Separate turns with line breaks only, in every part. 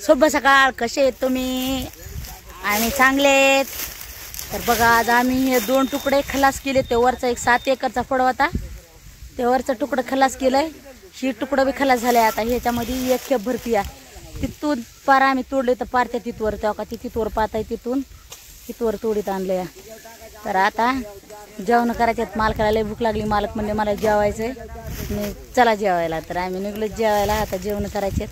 शुभ सकाळ, कसे आहेत तुम्ही? आम्ही चांगले आहेत. तर बघा, आज आम्ही हे 2 तुकडे खलास केले. ते वरचा एक 7 एकरचा फळ होता, ते वरचं तुकडं खलास केलंय. ही तुकडं बी खलास झालंय. आता ह्याच्यामध्ये एक खेप भरती आहे. तिथून पार आम्ही तोडले तर पार त्या तिथवर तेव्हा का ती तिथवर पात आहे, तिथवर तोडीत आणलंय. तर आता जेवण करायचे. मालकाला लय भूक लागली. मालक म्हणले मला जेवायचंय, चला जेवायला. तर आम्ही निघलो जेवायला. आता जेवण करायचे.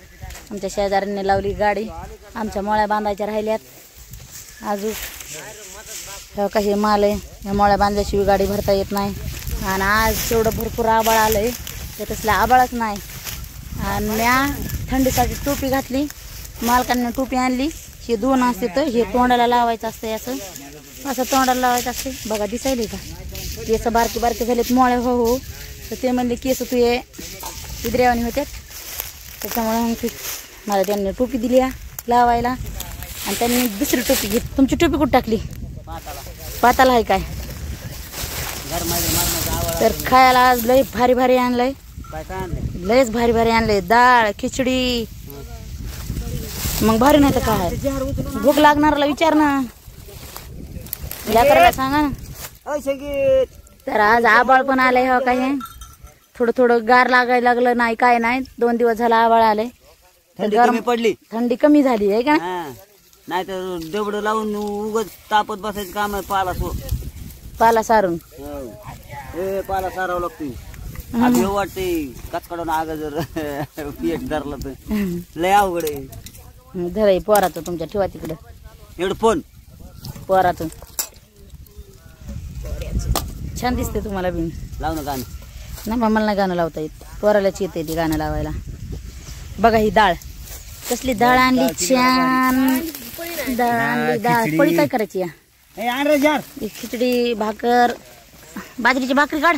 आमच्या शेजाऱ्यांनी लावली गाडी. आमच्या मोळ्या बांधायच्या राहिल्यात अजून. काही माल आहे, या मोळ्या बांधल्याशिवाय गाडी भरता येत नाही. आणि आज तेवढं भरपूर आबाळ आलंय, ते तसलं आबाळच नाही. आणि म्या थंडीसाठी टोपी घातली. मालकांनी टोपी आणली. हे 2 असते, तर हे तोंडाला लावायचं असतं. असं तोंडाला लावायचं असते. बघा दिसायले का केस बारके बारके झालेत मोळ्या. हो तर ते म्हणले केस तू ये इद्रेवानी होते, त्याच्यामुळे मला त्यांनी टोपी दिली लावायला. आणि त्यांनी दुसरी टोपी घेत. तुमची टोपी कुठं टाकली? पाताला आहे काय? तर खायला आज लय भारी भारी आणलंय. लयच भारी भारी आणलंय. डाळ, खिचडी. मग भारी नाही तर काय? भूक लागणाऱ्याला विचार ना, लेकराला सांगा ना. तर आज आबाळ पण आलंय. हो काय, थोडं थोडं गार लागायला लागलं. नाही काय नाही, 2 दिवस झाला आबाळ आलंय.
थंडी पडली,
थंडी कमी झाली आहे का?
नाही तर देवडं लावून उगत तापत बसायचं काम आहे. पाला
सारून
पाला सारावं लागतो. वाटते कचकडून आग जर पीठ धरलं तर लय अवघड आहे.
धराई पोराचं तुमच्या ठेवा तिकडं.
एवढं फोन
पोराचं छान दिसते तुम्हाला बिन
लावणं गाणं.
नाही मला नाही गाणं लावता येत. पोरालाच येते ती गाणं लावायला. बघा ही डाळ, कसली डाळ आणली छान. डाळ आणली. डाळ पळी काय करायची? खिचडी, भाकर, बाजरीची भाकरी काढ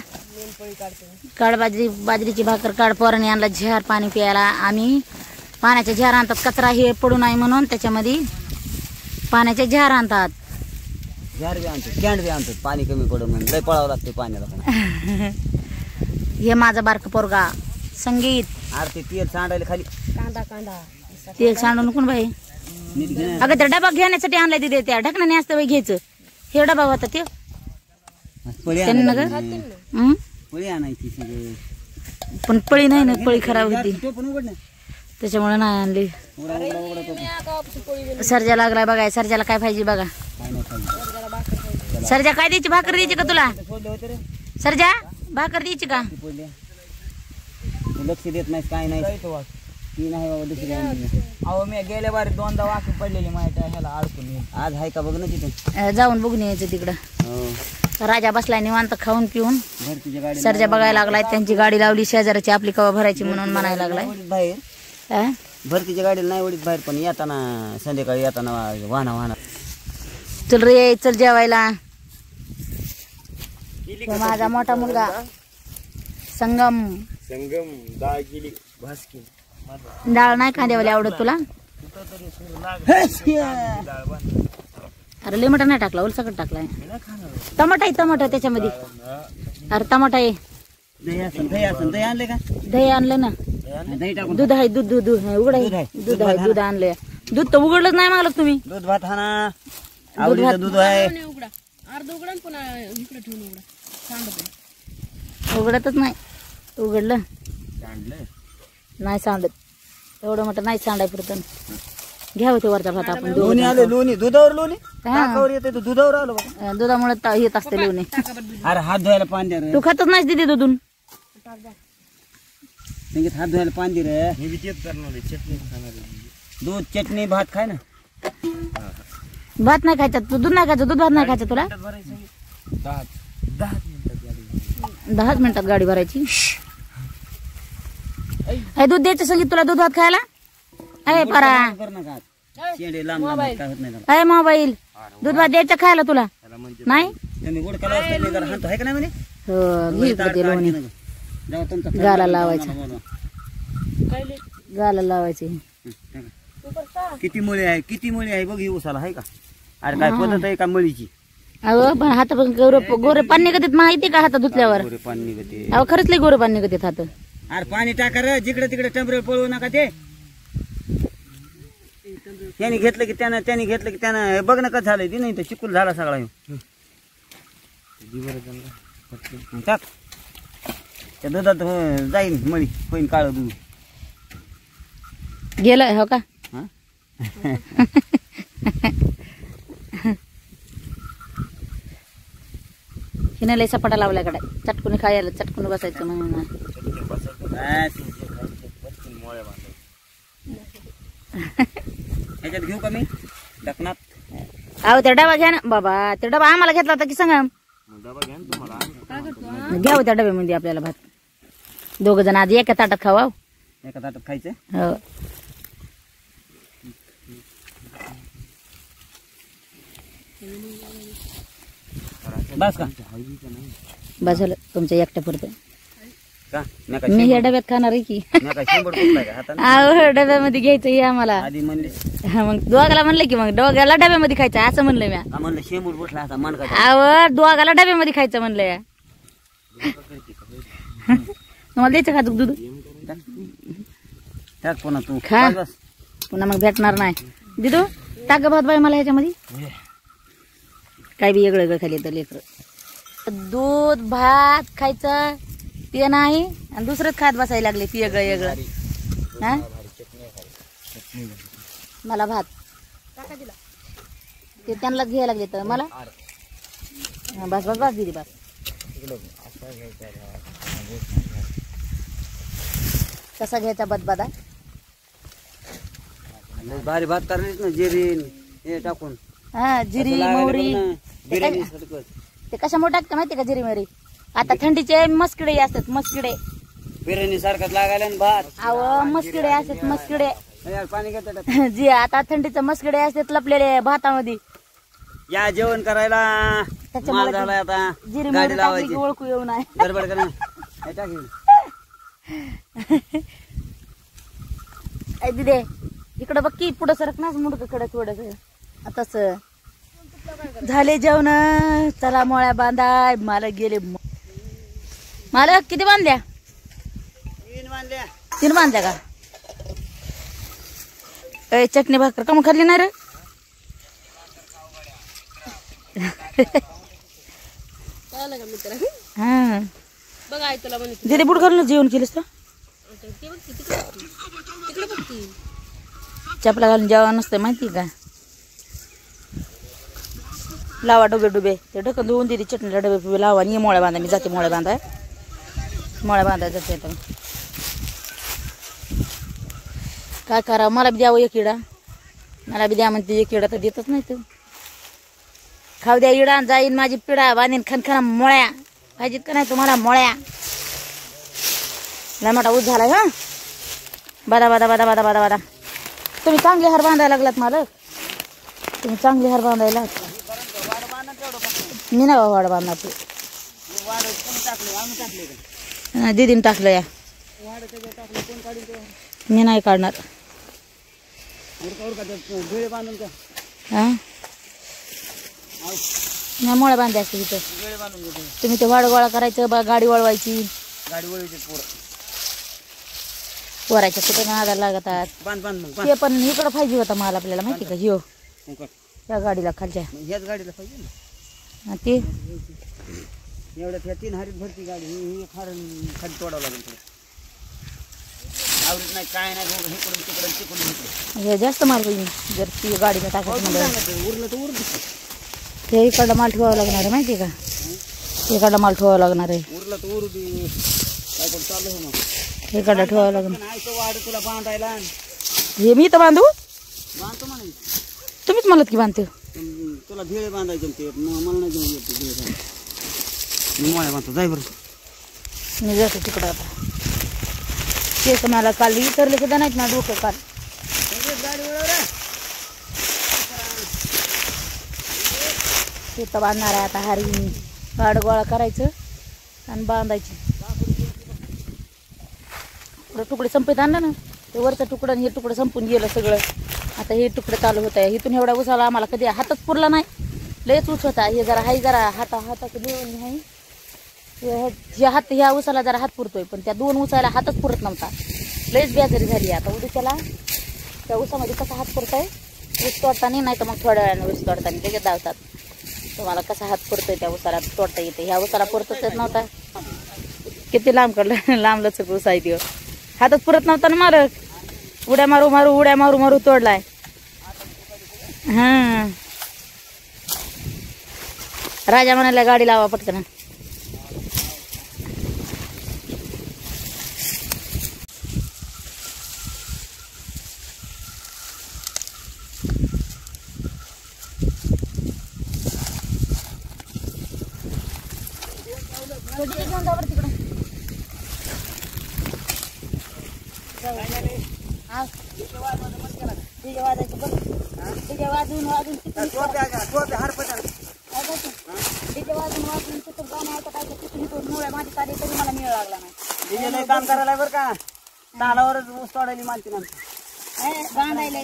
बाजरीची भाकर काढ. पोराने आणला झार पाणी प्यायला. आम्ही पाण्याचे झार आणतात, कचरा हे पडू नये म्हणून त्याच्यामध्ये पाण्याचे झार आणतात.
झार बी आणतात, कॅन्ड बी आणतात, पाणी कमी पडू म्हणून. लय पळावं लागते पाण्याला.
हे माझा बारका पोरगा संगीत.
अरे तेल सांडायला खाली.
तेल सांडू नको बाई. अगं त्या डबा घेण्यासाठी आणलाय तिथे, त्या ढकण्याने असतं बाई घ्यायचं. हे डबा होता ते
पळी आणायची.
पण पळी नाही ना, पळी खराब होती त्याच्यामुळे नाही आणली. सर्जा लागलाय बघा. सर्जाला काय पाहिजे बघा. सर्जा काय द्यायची? भाकर द्यायची का तुला? सर्जा भाकर द्यायची का?
लक्ष देत नाही काय नाही. ती नाही बाबा दुसरी. अहो मी गेल्या बारी 2दा वाकी पडलेली माहिती आहे ह्याला अडकून. आज आहे का बघ ना तिथे, जाऊन
बघून यायचं तिकडं. राजा बसलाय निवांत खाऊन पिऊन. सर्जा बघायला लागलाय. त्यांची गाडी लावली शेजाराची, आपली कवा भरायची म्हणून म्हणायला लागलाय.
बाहेर भरतीच्या गाडीला नाही वडीत बाहेर, पण येताना संध्याकाळी येताना वाहना.
चल रे चल जेवायला. माझा मोठा मुलगा संगम. डाळ गेली भासकी. डाळ नाही कांद्यावाली आवडत तुला? अरे लिंबटा नाही टाकला, उलसकट टाकलाय. टमाटा आहे, टमाटा त्याच्यामध्ये. अरे टमाटा आहे.
दही आणले का?
दही आणलं ना. दूध आहे, दूध उघड आहे. दूध आहे, दूध आणलंय. दूध तर उघडलंच नाही मागलं तुम्ही.
दूध भात हा ना, आवडीचं दूध आहे.
उघडतच नाही. उघडलं नाही सांडत. एवढं मोठं नाही सांडाय पुरतं. घ्या होते वरचा भात आपण.
लोणी आलं, लोणी दुधावर लोणी येते. दुधावर आलं.
दुधामुळे येत असते लोणी.
अरे हात धुवायला पाणी द्या रे.
तू खातच नाहीस दिदी दूधून.
हात धुवायला पाणी दे रे. दूध चटणी भात खाय ना.
भात नाही खायचा तू, दूध नाही खायचं. दूध भात नाही खायचं तुला. 10 मिनिटात गाडी भरायची. दूध द्यायचं सांगितलं तुला, दूध भात खायला. अरे परा मोबाईल दूध भात द्यायचं खायला तुला नाही. गाला लावायचं. गाला लावायचे.
किती मुळे आहे बघ. उसाला आहे का? अरे काय पद्धत आहे का मळीची?
अहो पण हात गोरे पाणी निघत माहिती का? हातात धुतल्यावर अहो खरंच लय गोरे पाणी निघत हात.
अरे पाणी टाका रे, जिकडे तिकडे टेम्परेचर पळवू नका. ते याने घेतलं की त्यानं बघ ना कसं झालंय ती नाही तर चिकूल झाला सगळा ह्यो. टाक त्या दुधात जाईन मळी होईन काळं दूध.
गेलं हो का?
हा
हिनं लय सपाटा लावल्याकडे चटकुनी खायला चटकुनी बसायचं म्हणून.
ह्याच्यात घेऊ का मी डकनात?
अहो ते डबा घ्या ना बाबा. ते डबा आम्हाला घेतला होता की सांगा.
डबा घ्या ना तुम्हाला.
घ्यावं त्या डब्यामध्ये आपल्याला भात. 2 जण आधी एका ताटात खावा.
एका ताटात खायचं.
हो
बस का?
बस झालं तुमच्या एकट्या पुरतं.
का
मी ह्या डब्यात खाणार आहे की. अहो डब्यामध्ये घ्यायचं हे आम्हाला.
आधी म्हणले
हा मग दोघाला म्हणलं की मग दोघाला डब्यामध्ये खायचं असं म्हणलं मी.
म्हणलं शेंबूड बसला आता मन का?
अहो दोघाला डब्यामध्ये खायचं म्हणलं. तुम्हाला द्यायचं का दूध?
टाक पुन्हा तू
खा.
बस.
पुन्हा मग भेटणार नाही. दिदू टाक भात बाई मला ह्याच्यामध्ये. काय बी वेगळं वेगळं खाली तर लेकर. दूध भात खायचं ते नाही आणि दुसरंच खात बसायला लागले ती वेगळं वेगळं. हा मला भात ते त्यांनाच घ्यायला लागले तर मला. बस बस बस दिदी बस. कसा घ्यायचा बदबादा?
भारी भात करणार ना जिरीन हे टाकून.
हा जिरी मोहरी ते कशामुळे टाकतं माहिती का जिरी मोहरी? आता थंडीचे मस्किडे असतात मस्किडे.
बिर्याणी सारखाच लागायला भात.
अहो मस्किडे असतात मस्किडे.
पाणी घेतात
जी आता थंडीचे मस्किडे असतात लपलेले भातामध्ये.
या जेवण करायला माल झालाय आता.
जिरी
गाडी
मोहरी
लावायची
टाकली की ओळखू येऊ नाही.
गडबड कर ना. हे टाक हे.
दिदे इकडं बघ की पुढं सरक ना मुडकडे थोडस. आताच झाले जेवण. चला मोळ्या बांधाय. मला गेले मला किती बांधल्या? 3 बांधल्या का? चटणी भाकर का मग खाल्ली नाही रे? हा दिदी बुट घालून जेवण केलंस तर चपला घालून जेवण नसतं माहिती का? लावा डबे डुबे ते ढकन धुवून दिली चटणीला डबे पिबे लावा आणि मोळ्या बांधा. मी जाते मोळ्या बांधाय. मोळ्या बांधाय जाते आता. काय करा मला बी द्यावं एक इडा. मला बी द्या म्हणते एक इडा तर देतच नाही. तू खाऊ द्या इडा जाईन माझी पिढा बांधीन खनखना मोळ्या पाहिजेत का नाही तुम्हाला मोळ्या? लय मोठा ऊस झालाय. हा बादा बादा बादा बादा बादा बादा. तुम्ही चांगले हार बांधायला लागलात मालक. तुम्ही चांगले हार बांधायला. मी ना वाड बांधणार तू. दीदीने टाकलं या. मी नाही काढणार. हा नाही मोळ्या बांधाय असते तिथं. तुम्ही ते वाड गोळा करायचं गाडी वळवायची. वरायच्या कुठे नादा लागतात. ते पण इकडं पाहिजे होता माल आपल्याला माहिती का? ह्यो त्या गाडीला खालच्या
ह्याच गाडीला पाहिजे ना.
ते
एवढ्यात ह्या 3 हारीत भरती गाडी ही खाली तोडावं लागेल. आवडत नाही काय नाही. इकडून तिकडून तिकडून
हे जास्त माल पाहिजे जर ती गाडीला टाकायचं म्हणजे.
उरलं तर उरलं.
हे इकडला माल ठेवावा लागणार आहे माहिती का? इकडला माल ठेवावा लागणार आहे.
उरलं तर उरू दे. काय पण चालू हो मग.
इकडला ठेवावं लागणार.
नाही तो वाढ तुला बांधायला.
हे मी तर बांधू?
बांधतो म्हणे.
तुम्हीच म्हणत की बांधते.
तुला भेळे बांधायचे ते मला नाही घेऊन येते भेळे. मी मोळ्या बांधतो. जाय बरं.
मी जातो तिकडं आता. तेच मला काल विचारलं सुद्धा नाहीत ना डोकं काल. शेत बांधणार आहे आता. हारी गाड गोळा करायचं आणि बांधायची. तुकडे संपत आणलं ना ते वरचं तुकडं हे तुकडं संपून गेलं सगळं. आता हे तुकडे चालू होत आहे. इथून एवढा उसाला आम्हाला कधी हातच पुरला नाही. लयच ऊस होता. हे जरा हाय जरा हाताचं निवडून आहे. ह्या उसाला जरा हात पुरतोय पण त्या 2 उसाला हातच पुरत नव्हता. लयच बेजारी झाली. आता उद्याच्याला त्या ऊसामध्ये कसा हात पुरतोय ऊस तोडताना, नाही तर मग थोड्या वेळाने ऊस तोडताना त्याच्यात धावतात. तुम्हाला कसा हात पुरतोय त्या ऊसाला तोडता येते. ह्या ऊसाला पुरतच येत नव्हता. किती लांब काढलं, लांब लचक ऊस आहे. हातात पुरत नव्हता ना मालक. उड्या मारू मारू तोडलाय. हा राजा म्हणाला गाडी लावा पटकन.
काम करायला बरं का, तालावरच ऊस तोडायला मानते ना
बांधायला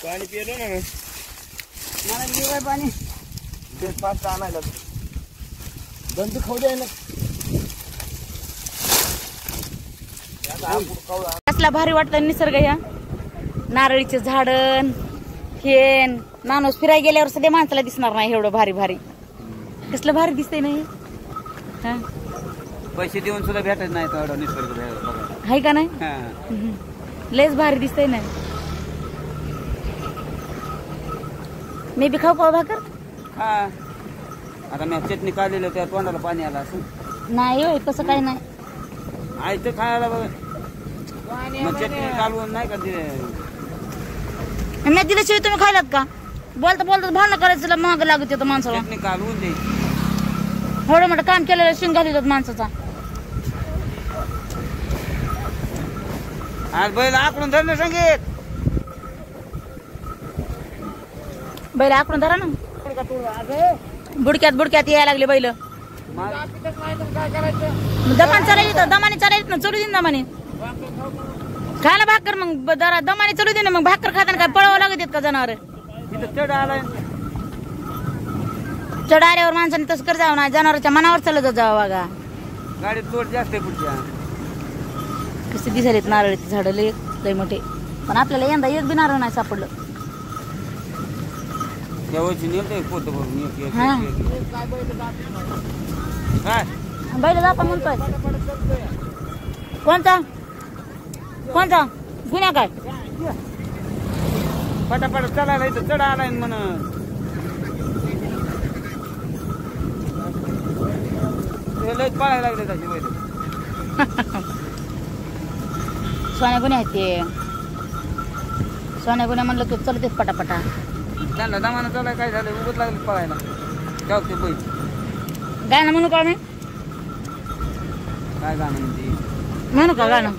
पाणी पिलो ना मला लिवाय पाणी ते पाच आणायला बंद खाऊ द्यायला.
कसला भारी वाटतं निसर्ग. ह्या नारळीचे झाडन हेन माणूस फिरायला गेल्यावर सध्या माणसाला दिसणार नाही एवढं भारी भारी. कसलं भारी दिसतंय नाही.
पैसे देऊन सुद्धा भेटत नाही तेवढं निसर्ग
आहे का नाही. लयच भारी दिसतंय ना. मी बी खाऊ पाव भाकर.
हा आता मी चटणी काढलेलं त्या तोंडाला पाणी आलं असं
नाही होय तसं काही नाही.
आयतं खायला बघ मग चटणी कालवून नाही का ते
मी दिल्याशिवाय तुम्ही खायलात का. बोलता बोलता भांडण करायचं महाग लागत येतं माणसाला.
चटणी कालवून द्यायची.
एवढं मोठं काम केलेलं शिंग घालतात माणसाचा.
आज बैल आकडून धरणं संगीत
बैल आकडून धरा ना. बुडक्यात यायला लागले बैल. दमाने चालायचं दमाने चालायचं ना. चलू दे ना दमाने खायला भाकर. मग जरा दमाने चलू दे ना. मग भाकर खाताना काय पळावं लागत आहेत का जनावर.
चढ आलाय
चढ आल्यावर माणसाने तसं कर जावं ना. जनावरांच्या मनावर चालत जावं बघा.
गाडीत लोड जास्त आहे पुढच्या.
कसे दिसायलेत नारळीचे झाड लय मोठे. पण आपल्याला यंदा एक बी नारळ नाही सापडलं.
पोत भरून
बैल जाता म्हणतोय. कोणता कोणता गुन्हा काय
पटापट चालायला इथं चढ आलाय म्हण. लयच पळायला लागले त्याचे बैल.
सोन्या गुन्हे आहेत ते. सोन्या गुन्हा म्हणलं तू चलतेच पटापटा.
त्यांना दमानं चालाय काय झालं उगत लागले पळायला. जाऊ ते बैल
गाणं म्हणू का मी.
काय गाणं म्हणते
म्हणू का गाणं.